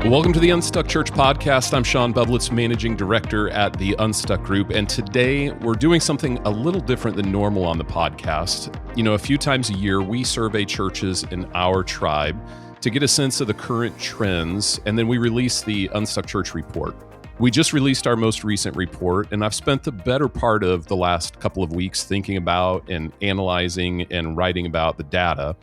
Welcome to the Unstuck Church Podcast. I'm Sean Bublitz, Managing Director at the Unstuck Group, and today we're doing something a little different than normal on the podcast. You know, a few times a year, we survey churches in our tribe to get a sense of the current trends, and then we release the Unstuck Church Report. We just released our most recent report, and I've spent the better part of the last couple of weeks thinking about and analyzing and writing about the data.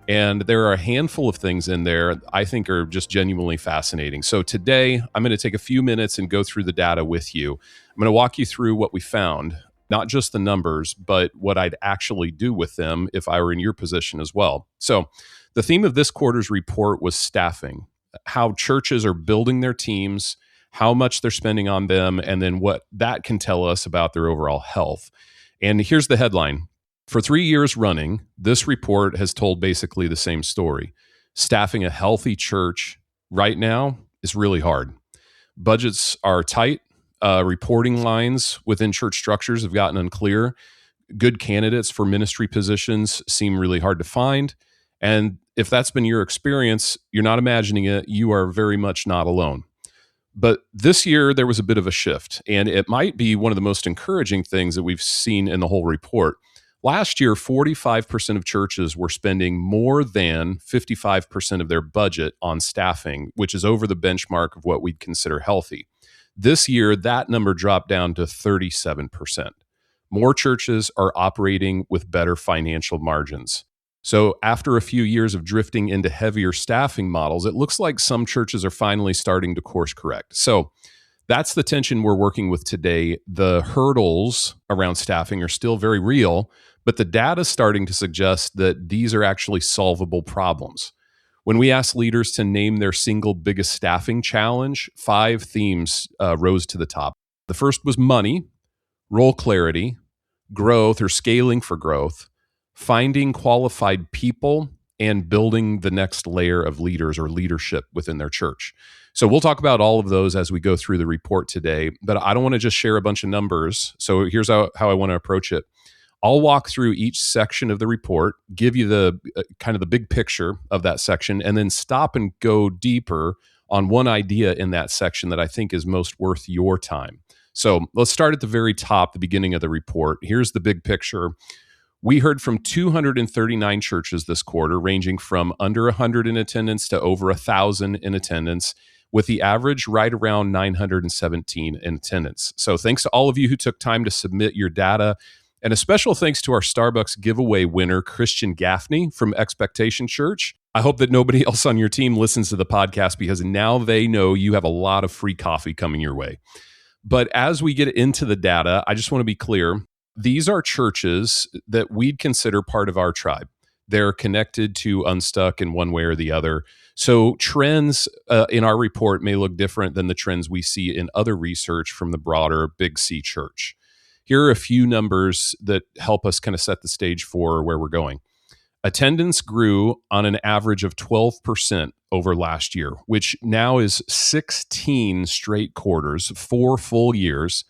And there are a handful of things in there I think are just genuinely fascinating. So today, I'm going to take a few minutes and go through the data with you. I'm going to walk you through what we found, not just the numbers, but what I'd actually do with them if I were in your position as well. So the theme of this quarter's report was staffing, how churches are building their teams, how much they're spending on them, and then what that can tell us about their overall health. And here's the headline. For 3 years running, this report has told basically the same story. Staffing a healthy church right now is really hard. Budgets are tight. Reporting lines within church structures have gotten unclear. Good candidates for ministry positions seem really hard to find. And if that's been your experience, you're not imagining it. You are very much not alone. But this year, there was a bit of a shift, and it might be one of the most encouraging things that we've seen in the whole report. Last year, 45% of churches were spending more than 55% of their budget on staffing, which is over the benchmark of what we'd consider healthy. This year, that number dropped down to 37%. More churches are operating with better financial margins. So after a few years of drifting into heavier staffing models, it looks like some churches are finally starting to course correct. So that's the tension we're working with today. The hurdles around staffing are still very real, but the data is starting to suggest that these are actually solvable problems. When we asked leaders to name their single biggest staffing challenge, 5 themes rose to the top. The first was money, role clarity, growth or scaling for growth, finding qualified people, and building the next layer of leaders or leadership within their church. So we'll talk about all of those as we go through the report today, but I don't want to just share a bunch of numbers. So here's how I want to approach it. I'll walk through each section of the report, give you the kind of the big picture of that section, and then stop and go deeper on one idea in that section that I think is most worth your time. So let's start at the very top, the beginning of the report. Here's the big picture. We heard from 239 churches this quarter, ranging from under 100 in attendance to over 1,000 in attendance, with the average right around 917 in attendance. So thanks to all of you who took time to submit your data. And a special thanks to our Starbucks giveaway winner, Christian Gaffney from Expectation Church. I hope that nobody else on your team listens to the podcast because now they know you have a lot of free coffee coming your way. But as we get into the data, I just want to be clear. These are churches that we'd consider part of our tribe. They're connected to Unstuck in one way or the other. So trends in our report may look different than the trends we see in other research from the broader Big C church. Here are a few numbers that help us kind of set the stage for where we're going. Attendance grew on an average of 12% over last year, which now is 16 straight quarters, 4 full years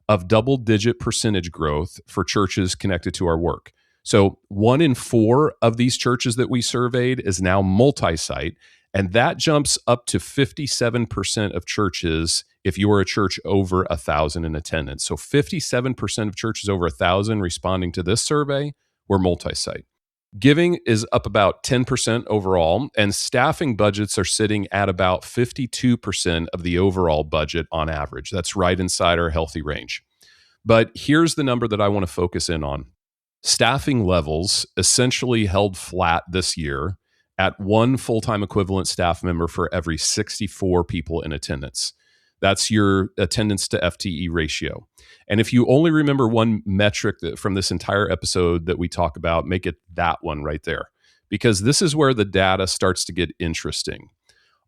of double-digit percentage growth for churches connected to our work. So 1 in 4 of these churches that we surveyed is now multi-site, and that jumps up to 57% of churches if you are a church over 1,000 in attendance. So 57% of churches over 1,000 responding to this survey were multi-site. Giving is up about 10% overall, and staffing budgets are sitting at about 52% of the overall budget on average. That's right inside our healthy range. But here's the number that I want to focus in on. Staffing levels essentially held flat this year at 1 full-time equivalent staff member for every 64 people in attendance. That's your attendance to FTE ratio. And if you only remember one metric from this entire episode that we talk about, make it that one right there, because this is where the data starts to get interesting.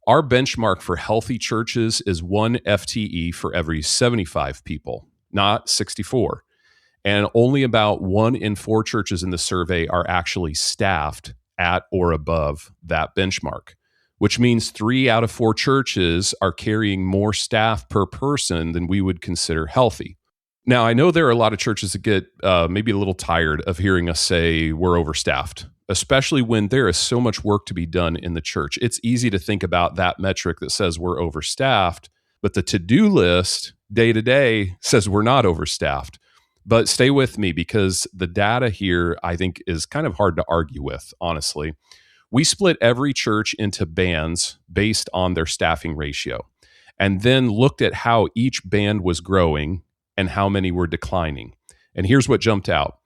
Our benchmark for healthy churches is 1 FTE for every 75 people, not 64. And only about 1 in 4 churches in the survey are actually staffed at or above that benchmark, which means 3 out of 4 churches are carrying more staff per person than we would consider healthy. Now, I know there are a lot of churches that get maybe a little tired of hearing us say we're overstaffed, especially when there is so much work to be done in the church. It's easy to think about that metric that says we're overstaffed, but the to-do list day to day says we're not overstaffed. But stay with me because the data here, I think, is kind of hard to argue with, honestly. We split every church into bands based on their staffing ratio and then looked at how each band was growing and how many were declining. And here's what jumped out.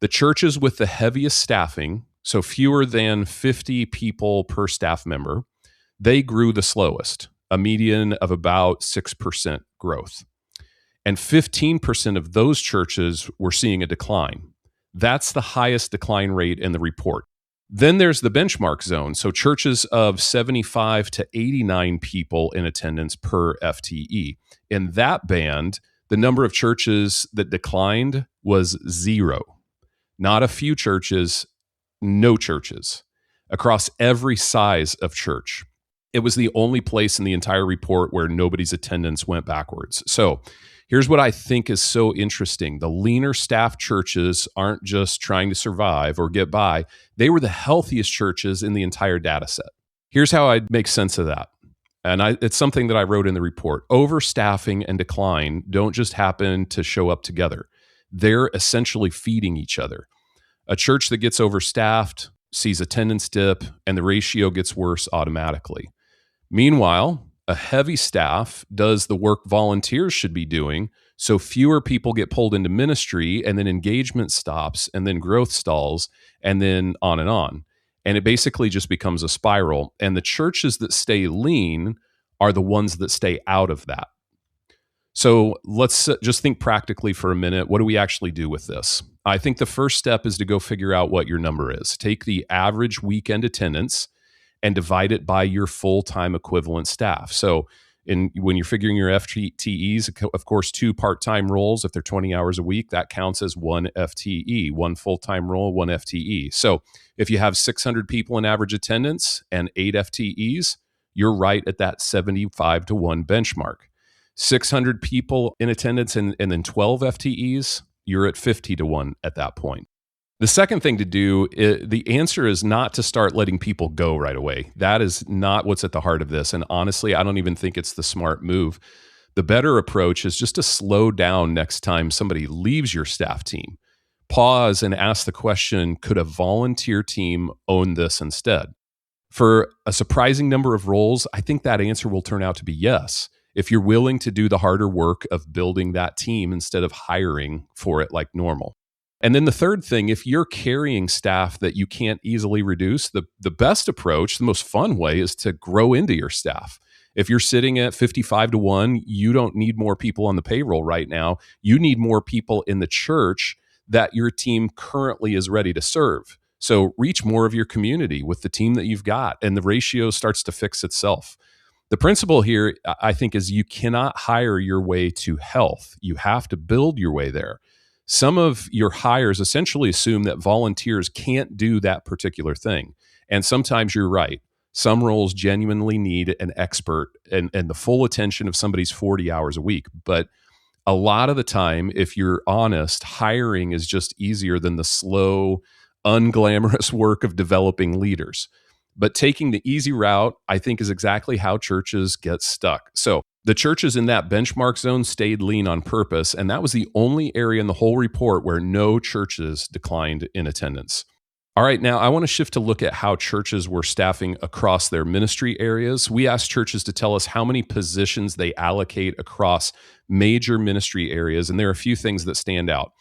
The churches with the heaviest staffing, so fewer than 50 people per staff member, they grew the slowest, a median of about 6% growth. And 15% of those churches were seeing a decline. That's the highest decline rate in the report. Then there's the benchmark zone. So churches of 75 to 89 people in attendance per FTE. In that band, the number of churches that declined was 0. Not a few churches, no churches, across every size of church. It was the only place in the entire report where nobody's attendance went backwards. So here's what I think is so interesting. The leaner staff churches aren't just trying to survive or get by. They were the healthiest churches in the entire data set. Here's how I'd make sense of that. And it's something that I wrote in the report. Overstaffing and decline don't just happen to show up together. They're essentially feeding each other. A church that gets overstaffed sees attendance dip, and the ratio gets worse automatically. Meanwhile, a heavy staff does the work volunteers should be doing, so fewer people get pulled into ministry, and then engagement stops, and then growth stalls, and then on and on. And it basically just becomes a spiral. And the churches that stay lean are the ones that stay out of that. So let's just think practically for a minute. What do we actually do with this? I think the first step is to go figure out what your number is. Take the average weekend attendance and divide it by your full-time equivalent staff. So when you're figuring your FTEs, of course, 2 part-time roles, if they're 20 hours a week, that counts as 1 FTE, 1 full-time role, 1 FTE. So if you have 600 people in average attendance and 8 FTEs, you're right at that 75 to 1 benchmark. 600 people in attendance and then 12 FTEs, you're at 50 to 1 at that point. The second thing to do, the answer is not to start letting people go right away. That is not what's at the heart of this. And honestly, I don't even think it's the smart move. The better approach is just to slow down next time somebody leaves your staff team. Pause and ask the question, could a volunteer team own this instead? For a surprising number of roles, I think that answer will turn out to be yes. If you're willing to do the harder work of building that team instead of hiring for it like normal. And then the third thing, if you're carrying staff that you can't easily reduce, the best approach, the most fun way is to grow into your staff. If you're sitting at 55 to 1, you don't need more people on the payroll right now. You need more people in the church that your team currently is ready to serve. So reach more of your community with the team that you've got, and the ratio starts to fix itself. The principle here, I think, is you cannot hire your way to health. You have to build your way there. Some of your hires essentially assume that volunteers can't do that particular thing. And sometimes you're right. Some roles genuinely need an expert and the full attention of somebody's 40 hours a week. But a lot of the time, if you're honest, hiring is just easier than the slow, unglamorous work of developing leaders. But taking the easy route, I think, is exactly how churches get stuck. So the churches in that benchmark zone stayed lean on purpose, and that was the only area in the whole report where no churches declined in attendance. All right, now I want to shift to look at how churches were staffing across their ministry areas. We asked churches to tell us how many positions they allocate across major ministry areas, and there are a few things that stand out.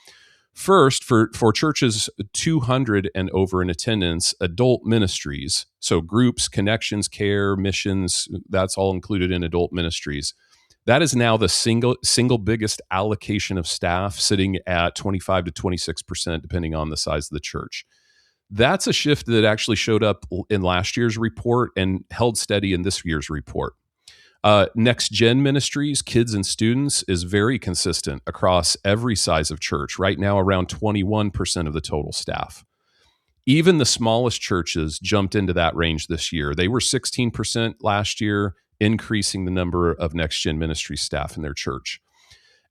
First, for churches 200 and over in attendance, adult ministries, so groups, connections, care, missions, that's all included in adult ministries. That is now the single biggest allocation of staff, sitting at 25 to 26%, depending on the size of the church. That's a shift that actually showed up in last year's report and held steady in this year's report. Next Gen Ministries, kids and students, is very consistent across every size of church, right now around 21% of the total staff. Even the smallest churches jumped into that range this year. They were 16% last year, increasing the number of Next Gen Ministry staff in their church.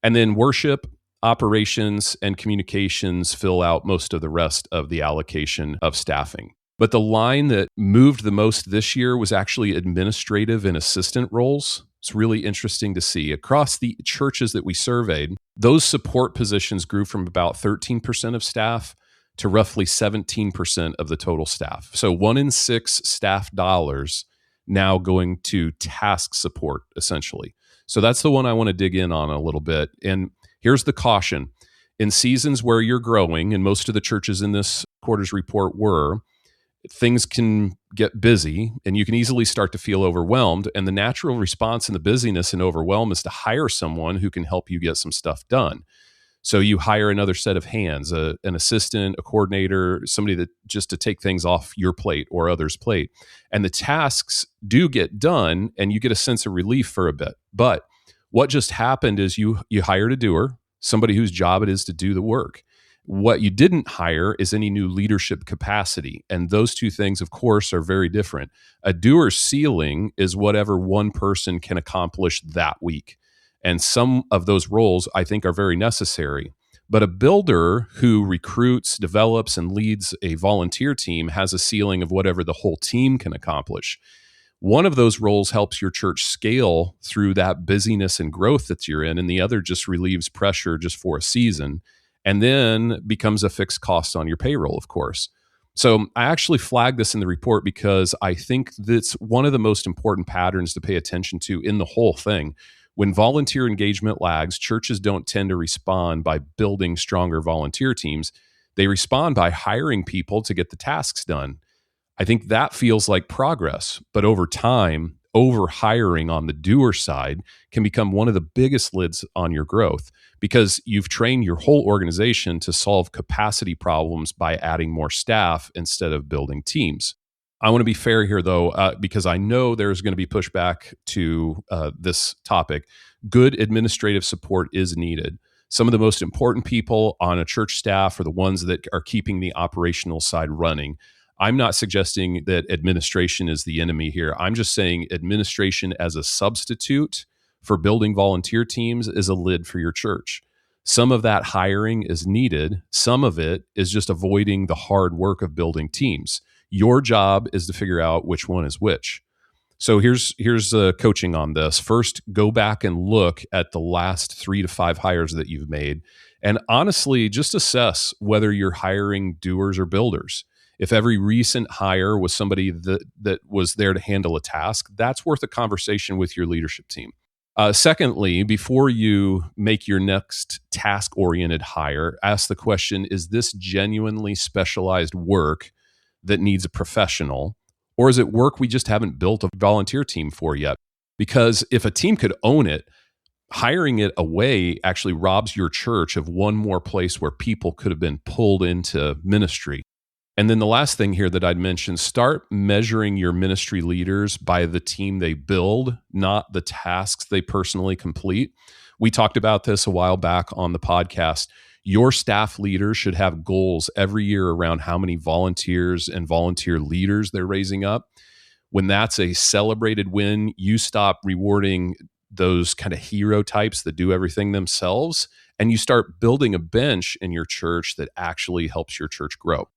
And then worship, operations and communications fill out most of the rest of the allocation of staffing. But the line that moved the most this year was actually administrative and assistant roles. It's really interesting to see. Across the churches that we surveyed, those support positions grew from about 13% of staff to roughly 17% of the total staff. So 1 in 6 staff dollars now going to task support, essentially. So that's the one I want to dig in on a little bit. And here's the caution. In seasons where you're growing, and most of the churches in this quarter's report were, things can get busy and you can easily start to feel overwhelmed. And the natural response in the busyness and overwhelm is to hire someone who can help you get some stuff done. So you hire another set of hands, an assistant, a coordinator, somebody that just to take things off your plate or others' plate. And the tasks do get done and you get a sense of relief for a bit. But what just happened is you hired a doer, somebody whose job it is to do the work. What you didn't hire is any new leadership capacity. And those two things, of course, are very different. A doer's ceiling is whatever one person can accomplish that week. And some of those roles, I think, are very necessary. But a builder who recruits, develops, and leads a volunteer team has a ceiling of whatever the whole team can accomplish. One of those roles helps your church scale through that busyness and growth that you're in, and the other just relieves pressure just for a season, and then becomes a fixed cost on your payroll, of course. So I actually flagged this in the report because I think that's one of the most important patterns to pay attention to in the whole thing. When volunteer engagement lags, churches don't tend to respond by building stronger volunteer teams. They respond by hiring people to get the tasks done. I think that feels like progress, but over time, over-hiring on the doer side can become one of the biggest lids on your growth because you've trained your whole organization to solve capacity problems by adding more staff instead of building teams. I want to be fair here, though, because I know there's going to be pushback to this topic. Good administrative support is needed. Some of the most important people on a church staff are the ones that are keeping the operational side running. I'm not suggesting that administration is the enemy here. I'm just saying administration as a substitute for building volunteer teams is a lid for your church. Some of that hiring is needed. Some of it is just avoiding the hard work of building teams. Your job is to figure out which one is which. So here's coaching on this. First, go back and look at the last 3 to 5 hires that you've made. And honestly, just assess whether you're hiring doers or builders. If every recent hire was somebody that was there to handle a task, that's worth a conversation with your leadership team. Secondly, before you make your next task-oriented hire, ask the question, is this genuinely specialized work that needs a professional, or is it work we just haven't built a volunteer team for yet? Because if a team could own it, hiring it away actually robs your church of one more place where people could have been pulled into ministry. And then the last thing here that I'd mention, start measuring your ministry leaders by the team they build, not the tasks they personally complete. We talked about this a while back on the podcast. Your staff leaders should have goals every year around how many volunteers and volunteer leaders they're raising up. When that's a celebrated win, you stop rewarding those kind of hero types that do everything themselves, and you start building a bench in your church that actually helps your church grow.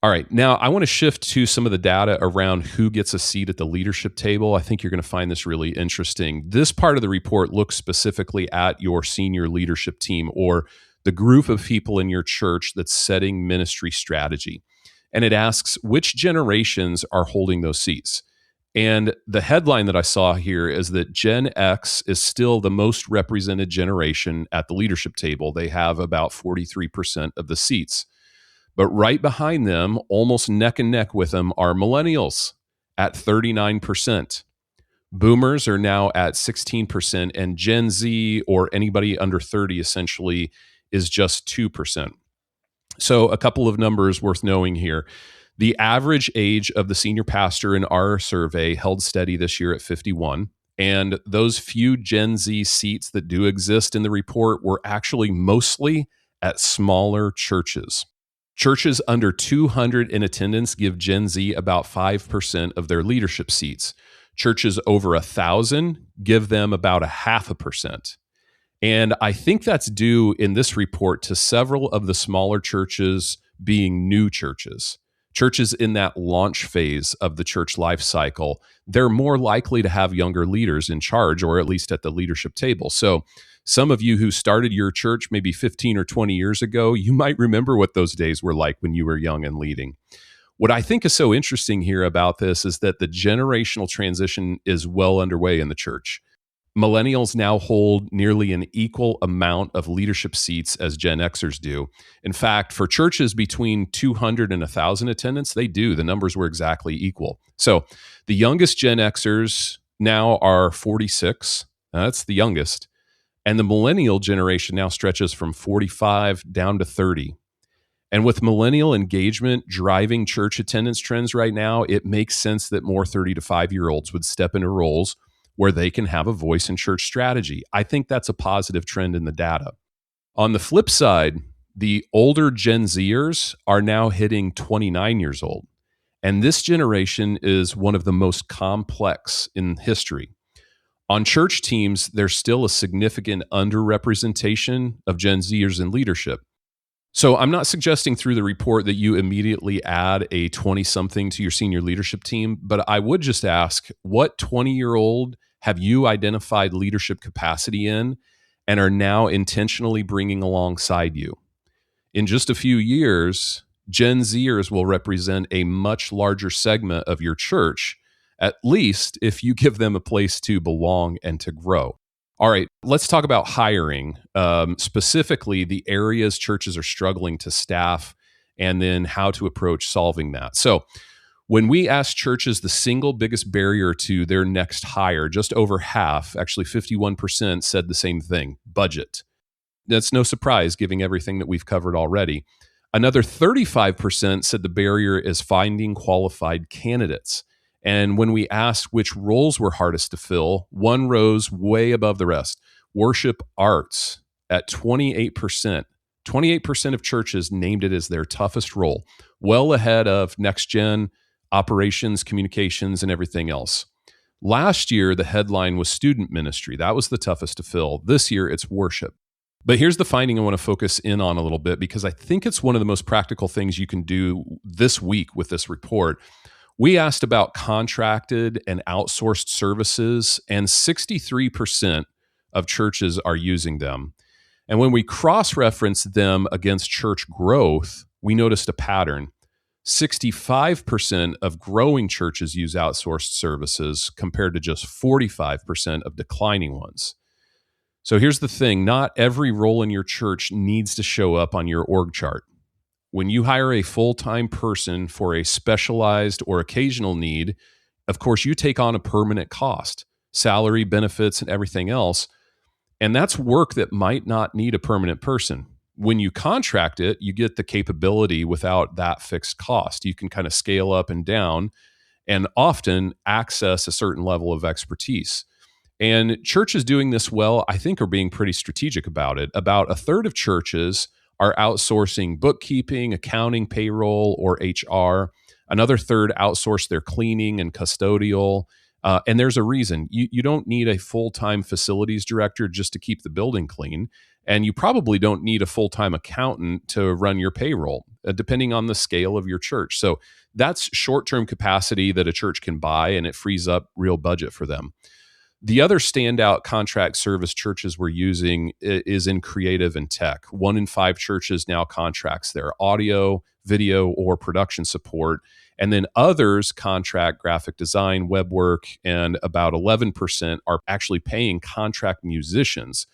All right, now I want to shift to some of the data around who gets a seat at the leadership table. I think you're going to find this really interesting. This part of the report looks specifically at your senior leadership team or the group of people in your church that's setting ministry strategy. And it asks which generations are holding those seats. And the headline that I saw here is that Gen X is still the most represented generation at the leadership table. They have about 43% of the seats. But right behind them, almost neck and neck with them, are millennials at 39%. Boomers are now at 16%, and Gen Z, or anybody under 30 essentially, is just 2%. So a couple of numbers worth knowing here. The average age of the senior pastor in our survey held steady this year at 51. And those few Gen Z seats that do exist in the report were actually mostly at smaller churches. Churches under 200 in attendance give Gen Z about 5% of their leadership seats. Churches over 1,000 give them about 0.5%. And I think that's due in this report to several of the smaller churches being new churches. Churches in that launch phase of the church life cycle, they're more likely to have younger leaders in charge, or at least at the leadership table. So some of you who started your church maybe 15 or 20 years ago, you might remember what those days were like when you were young and leading. What I think is so interesting here about this is that the generational transition is well underway in the church. Millennials now hold nearly an equal amount of leadership seats as Gen Xers do. In fact, for churches between 200 and 1,000 attendants, they do. The numbers were exactly equal. So the youngest Gen Xers now are 46. That's the youngest. And the millennial generation now stretches from 45 down to 30. And with millennial engagement driving church attendance trends right now, it makes sense that more 30 to 5-year-olds would step into roles where they can have a voice in church strategy. I think that's a positive trend in the data. On the flip side, the older Gen Zers are now hitting 29 years old. And this generation is one of the most complex in history. On church teams, there's still a significant underrepresentation of Gen Zers in leadership. So I'm not suggesting through the report that you immediately add a 20-something to your senior leadership team, but I would just ask, what 20-year-old have you identified leadership capacity in and are now intentionally bringing alongside you? In just a few years, Gen Zers will represent a much larger segment of your church, at least if you give them a place to belong and to grow. All right, let's talk about hiring, specifically the areas churches are struggling to staff and then how to approach solving that. So when we asked churches the single biggest barrier to their next hire, just over half, actually 51%, said the same thing: budget. That's no surprise, given everything that we've covered already. Another 35% said the barrier is finding qualified candidates. And when we asked which roles were hardest to fill, one rose way above the rest: worship arts at 28%. 28% of churches named it as their toughest role, well ahead of next gen, operations, communications, and everything else. Last year, the headline was student ministry. That was the toughest to fill. This year, it's worship. But here's the finding I want to focus in on a little bit, because I think it's one of the most practical things you can do this week with this report. We asked about contracted and outsourced services, and 63% of churches are using them. And when we cross-referenced them against church growth, we noticed a pattern. 65% of growing churches use outsourced services compared to just 45% of declining ones. So here's the thing: not every role in your church needs to show up on your org chart. When you hire a full-time person for a specialized or occasional need, of course, you take on a permanent cost, salary, benefits, and everything else. And that's work that might not need a permanent person. When you contract it, you get the capability without that fixed cost. You can kind of scale up and down and often access a certain level of expertise. And churches doing this well, I think, are being pretty strategic about it. About a third of churches are outsourcing bookkeeping, accounting, payroll, or HR. Another third outsource their cleaning and custodial. And there's a reason. You don't need a full-time facilities director just to keep the building clean. And you probably don't need a full-time accountant to run your payroll, depending on the scale of your church. So that's short-term capacity that a church can buy, and it frees up real budget for them. The other standout contract service churches we're using is in creative and tech. 1 in 5 churches now contracts their audio, video, or production support. And then others contract graphic design, web work, and about 11% are actually paying contract musicians,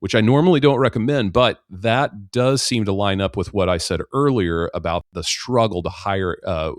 which I normally don't recommend, but that does seem to line up with what I said earlier about the struggle to hire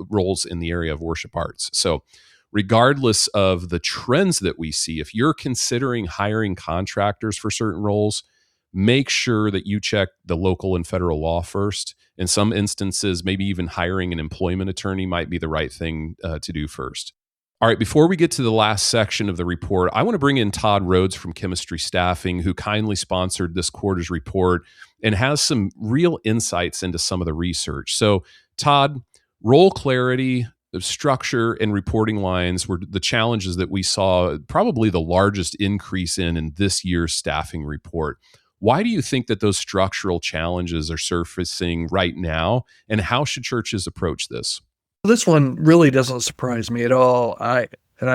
roles in the area of worship arts. So regardless of the trends that we see, if you're considering hiring contractors for certain roles, make sure that you check the local and federal law first. In some instances, maybe even hiring an employment attorney might be the right thing to do first. All right, before we get to the last section of the report, I want to bring in Todd Rhoades from Chemistry Staffing, who kindly sponsored this quarter's report and has some real insights into some of the research. So, Todd, role clarity structure and reporting lines were the challenges that we saw probably the largest increase in this year's staffing report. Why do you think that those structural challenges are surfacing right now, and how should churches approach this? This one really doesn't surprise me at all. I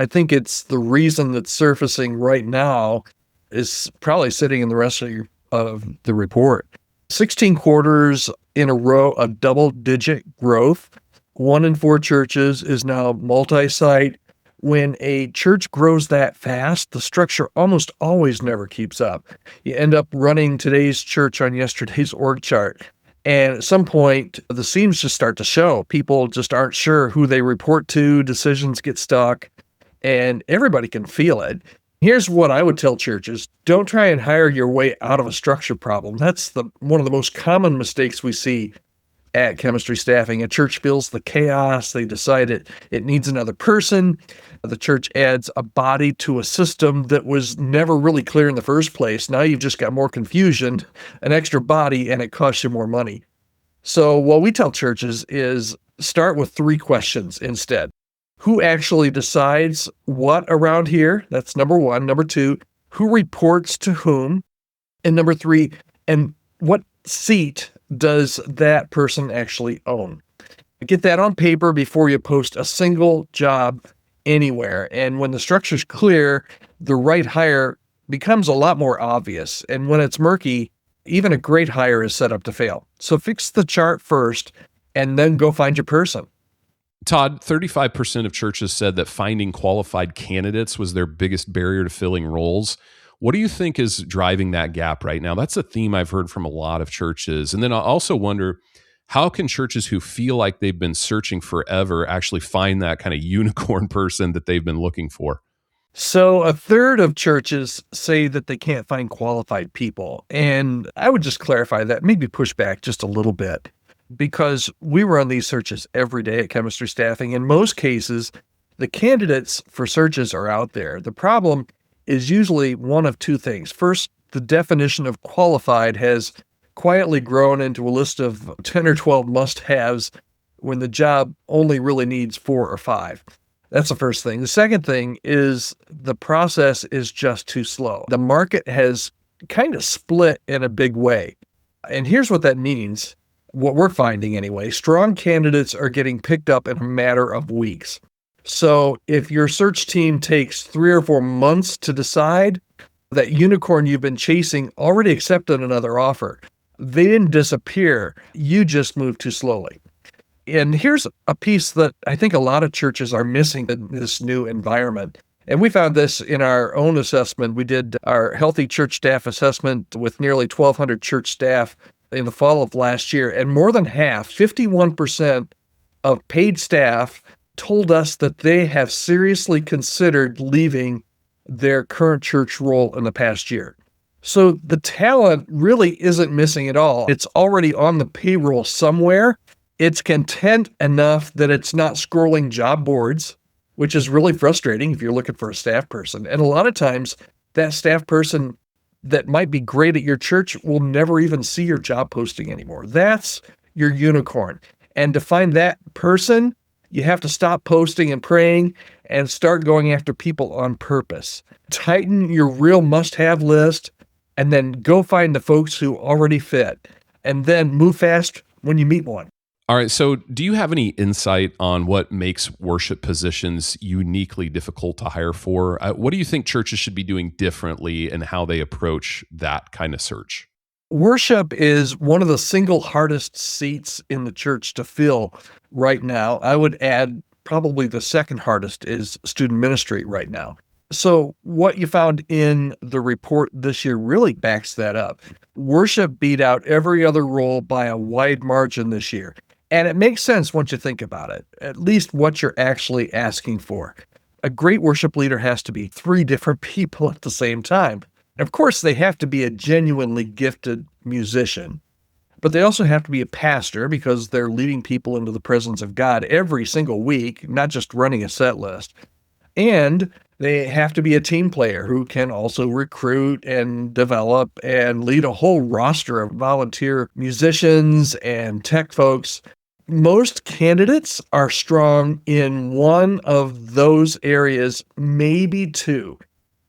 think it's the reason that's surfacing right now is probably sitting in the rest of the report. 16 quarters in a row of double-digit growth. 1 in 4 churches is now multi-site. When a church grows that fast, the structure almost always never keeps up. You end up running today's church on yesterday's org chart. And at some point, the seams just start to show. People just aren't sure who they report to. Decisions get stuck, and everybody can feel it. Here's what I would tell churches. Don't try and hire your way out of a structure problem. That's one of the most common mistakes we see at chemistry staffing. A church feels the chaos. They decide it needs another person. The church adds a body to a system that was never really clear in the first place. Now you've just got more confusion, an extra body, and it costs you more money. So what we tell churches is start with 3 questions instead. Who actually decides what around here? That's number 1. Number 2, who reports to whom? And number 3, and what seat does that person actually own? Get that on paper before you post a single job anywhere. And when the structure's clear, the right hire becomes a lot more obvious. And when it's murky, even a great hire is set up to fail. So fix the chart first, and then go find your person. Todd, 35% of churches said that finding qualified candidates was their biggest barrier to filling roles. What do you think is driving that gap right now? That's a theme I've heard from a lot of churches. And then I also wonder, how can churches who feel like they've been searching forever actually find that kind of unicorn person that they've been looking for? So 1/3 of churches say that they can't find qualified people. And I would just clarify that, maybe push back just a little bit, because we run these searches every day at Chemistry Staffing. In most cases, the candidates for searches are out there. The problem is usually one of 2 things. First, the definition of qualified has quietly grown into a list of 10 or 12 must-haves when the job only really needs 4 or 5. That's the first thing. The second thing is the process is just too slow. The market has kind of split in a big way. And here's what that means. What we're finding anyway, strong candidates are getting picked up in a matter of weeks. So if your search team takes 3 or 4 months to decide, that unicorn you've been chasing already accepted another offer. They didn't disappear. You just moved too slowly. And here's a piece that I think a lot of churches are missing in this new environment. And we found this in our own assessment. We did our Healthy Church Staff assessment with nearly 1,200 church staff in the fall of last year, and more than half, 51% of paid staff told us that they have seriously considered leaving their current church role in the past year. So the talent really isn't missing at all. It's already on the payroll somewhere. It's content enough that it's not scrolling job boards, which is really frustrating if you're looking for a staff person. And a lot of times that staff person that might be great at your church will never even see your job posting anymore. That's your unicorn. And to find that person, you have to stop posting and praying and start going after people on purpose. Tighten your real must-have list, and then go find the folks who already fit, and then move fast when you meet one. All right, so do you have any insight on what makes worship positions uniquely difficult to hire for? What do you think churches should be doing differently in how they approach that kind of search? Worship is one of the single hardest seats in the church to fill right now. I would add probably the second hardest is student ministry right now. So what you found in the report this year really backs that up. Worship beat out every other role by a wide margin this year. And it makes sense once you think about it, at least what you're actually asking for. A great worship leader has to be 3 different people at the same time. And of course, they have to be a genuinely gifted musician, but they also have to be a pastor because they're leading people into the presence of God every single week, not just running a set list. And they have to be a team player who can also recruit and develop and lead a whole roster of volunteer musicians and tech folks. Most candidates are strong in one of those areas, maybe two.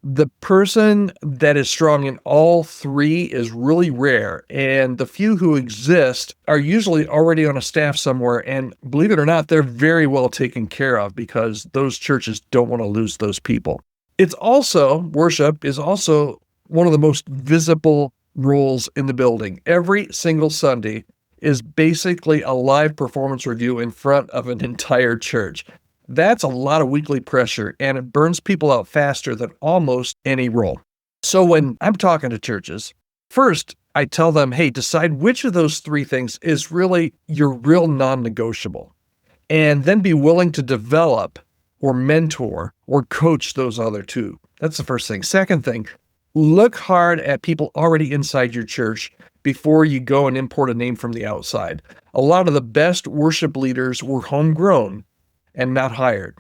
The person that is strong in all three is really rare, and the few who exist are usually already on a staff somewhere, and believe it or not, they're very well taken care of because those churches don't want to lose those people. Worship is also one of the most visible roles in the building. Every single Sunday is basically a live performance review in front of an entire church. That's a lot of weekly pressure, and it burns people out faster than almost any role. So when I'm talking to churches, first I tell them, hey, decide which of those three things is really your real non-negotiable, and then be willing to develop or mentor or coach those other two. That's the first thing. Second thing, look hard at people already inside your church before you go and import a name from the outside. A lot of the best worship leaders were homegrown and not hired.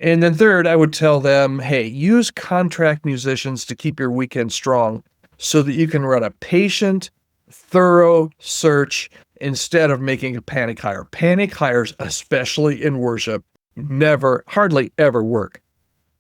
And then third, I would tell them, hey, use contract musicians to keep your weekend strong so that you can run a patient, thorough search instead of making a panic hire. Panic hires, especially in worship, hardly ever work.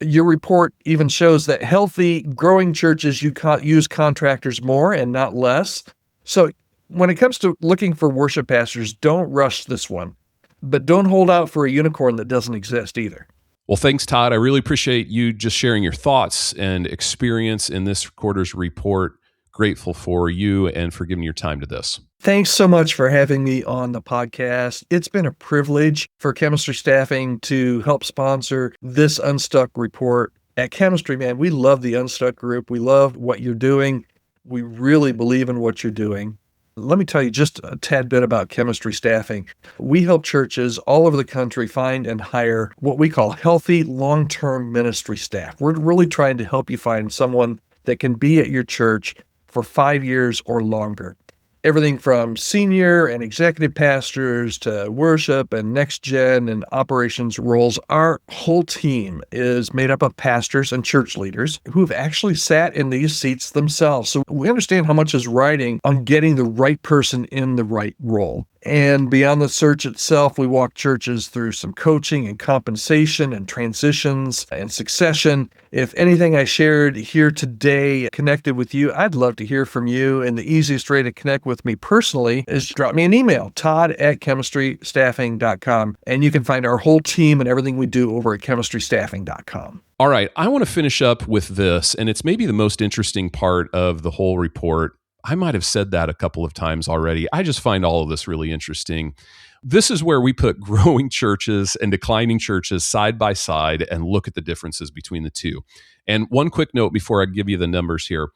Your report even shows that healthy, growing churches use contractors more and not less. So when it comes to looking for worship pastors, don't rush this one. But don't hold out for a unicorn that doesn't exist either. Well, thanks, Todd. I really appreciate you just sharing your thoughts and experience in this quarter's report. Grateful for you and for giving your time to this. Thanks so much for having me on the podcast. It's been a privilege for Chemistry Staffing to help sponsor this Unstuck report. At Chemistry, man, we love the Unstuck group. We love what you're doing. We really believe in what you're doing. Let me tell you just a tad bit about Chemistry Staffing. We help churches all over the country find and hire what we call healthy long-term ministry staff. We're really trying to help you find someone that can be at your church for 5 years or longer. Everything from senior and executive pastors to worship and next gen and operations roles. Our whole team is made up of pastors and church leaders who have actually sat in these seats themselves. So we understand how much is riding on getting the right person in the right role. And beyond the search itself, we walk churches through some coaching and compensation and transitions and succession. If anything I shared here today connected with you, I'd love to hear from you. And the easiest way to connect with me personally is drop me an email, todd@chemistrystaffing.com. And you can find our whole team and everything we do over at chemistrystaffing.com. All right, I want to finish up with this, and it's maybe the most interesting part of the whole report. I might have said that a couple of times already. I just find all of this really interesting. This is where we put growing churches and declining churches side by side and look at the differences between the two. And one quick note before I give you the numbers here.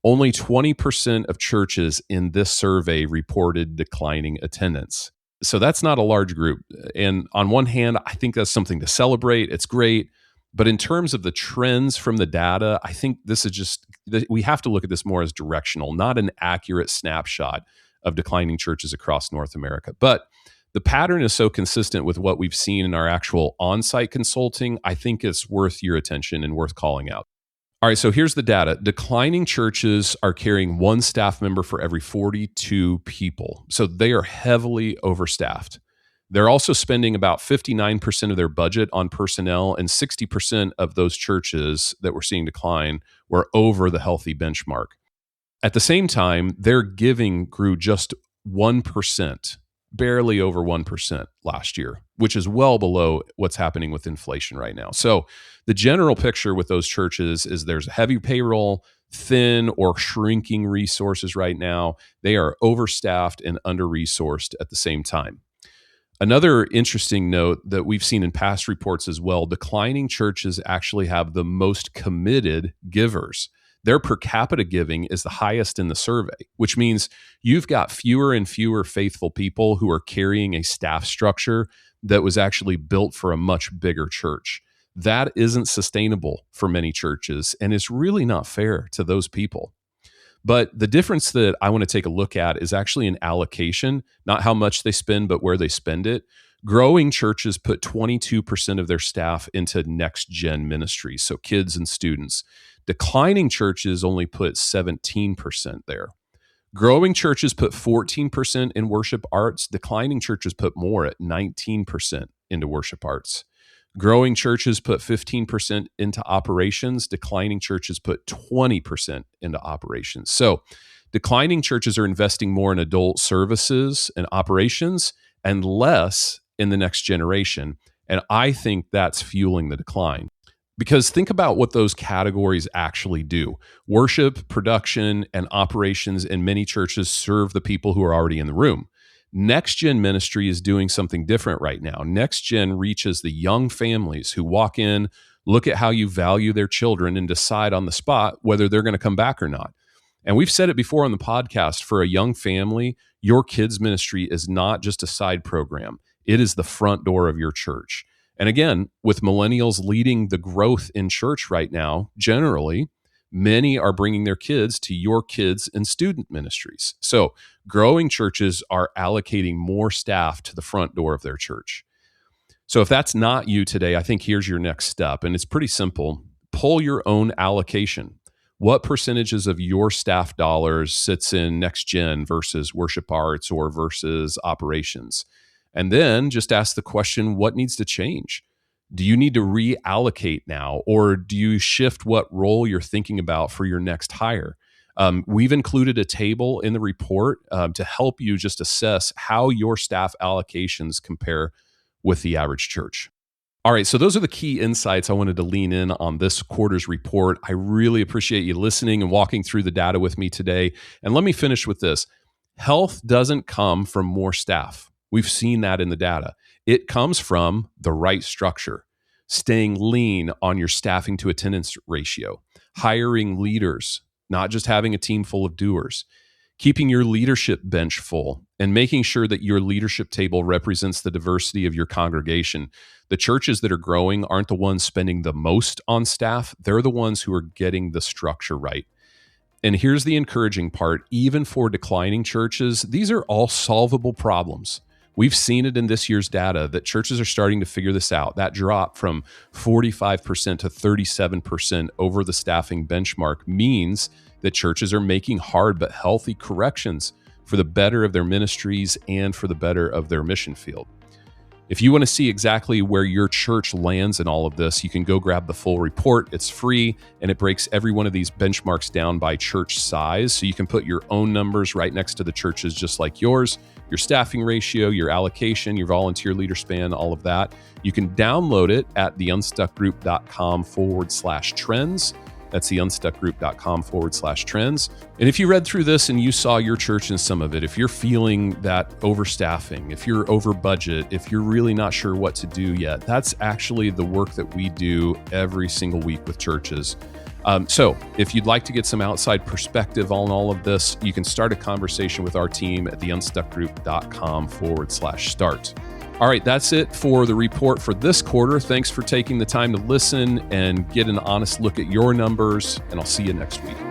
Only 20% of churches in this survey reported declining attendance. So that's not a large group. And on one hand, I think that's something to celebrate. It's great. But in terms of the trends from the data, I think this is just, we have to look at this more as directional, not an accurate snapshot of declining churches across North America. But the pattern is so consistent with what we've seen in our actual on-site consulting, I think it's worth your attention and worth calling out. All right, so here's the data. Declining churches are carrying one staff member for every 42 people. So they are heavily overstaffed. They're also spending about 59% of their budget on personnel, and 60% of those churches that we're seeing decline were over the healthy benchmark. At the same time, their giving grew just 1%, barely over 1% last year, which is well below what's happening with inflation right now. So the general picture with those churches is there's a heavy payroll, thin or shrinking resources right now. They are overstaffed and under-resourced at the same time. Another interesting note that we've seen in past reports as well, declining churches actually have the most committed givers. Their per capita giving is the highest in the survey, which means you've got fewer and fewer faithful people who are carrying a staff structure that was actually built for a much bigger church. That isn't sustainable for many churches, and it's really not fair to those people. But the difference that I want to take a look at is actually an allocation, not how much they spend, but where they spend it. Growing churches put 22% of their staff into next-gen ministries, so kids and students. Declining churches only put 17% there. Growing churches put 14% in worship arts. Declining churches put more at 19% into worship arts. Growing churches put 15% into operations. Declining churches put 20% into operations. So declining churches are investing more in adult services and operations and less in the next generation. And I think that's fueling the decline. Because think about what those categories actually do. Worship, production, and operations in many churches serve the people who are already in the room. Next Gen ministry is doing something different right now. Next Gen reaches the young families who walk in, look at how you value their children, and decide on the spot whether they're going to come back or not. And we've said it before on the podcast, for a young family, your kids' ministry is not just a side program. It is the front door of your church. And again, with millennials leading the growth in church right now, generally, many are bringing their kids to your kids and student ministries. So growing churches are allocating more staff to the front door of their church. So if that's not you today, I think here's your next step. And it's pretty simple. Pull your own allocation. What percentages of your staff dollars sits in Next Gen versus worship arts or versus operations? And then just ask the question, what needs to change? Do you need to reallocate now, or do you shift what role you're thinking about for your next hire? We've included a table in the report to help you just assess how your staff allocations compare with the average church. All right, so those are the key insights I wanted to lean in on this quarter's report. I really appreciate you listening and walking through the data with me today. And let me finish with this. Health doesn't come from more staff. We've seen that in the data. It comes from the right structure, staying lean on your staffing to attendance ratio, hiring leaders, not just having a team full of doers, keeping your leadership bench full, and making sure that your leadership table represents the diversity of your congregation. The churches that are growing aren't the ones spending the most on staff. They're the ones who are getting the structure right. And here's the encouraging part. Even for declining churches, these are all solvable problems. We've seen it in this year's data that churches are starting to figure this out. That drop from 45% to 37% over the staffing benchmark means that churches are making hard but healthy corrections for the better of their ministries and for the better of their mission field. If you want to see exactly where your church lands in all of this, you can go grab the full report. It's free, and it breaks every one of these benchmarks down by church size. So you can put your own numbers right next to the churches just like yours, your staffing ratio, your allocation, your volunteer leader span, all of that. You can download it at theunstuckgroup.com/trends. That's theunstuckgroup.com/trends. And if you read through this and you saw your church in some of it, if you're feeling that overstaffing, if you're over budget, if you're really not sure what to do yet, that's actually the work that we do every single week with churches. So if you'd like to get some outside perspective on all of this, you can start a conversation with our team at theunstuckgroup.com/start. All right, that's it for the report for this quarter. Thanks for taking the time to listen and get an honest look at your numbers, and I'll see you next week.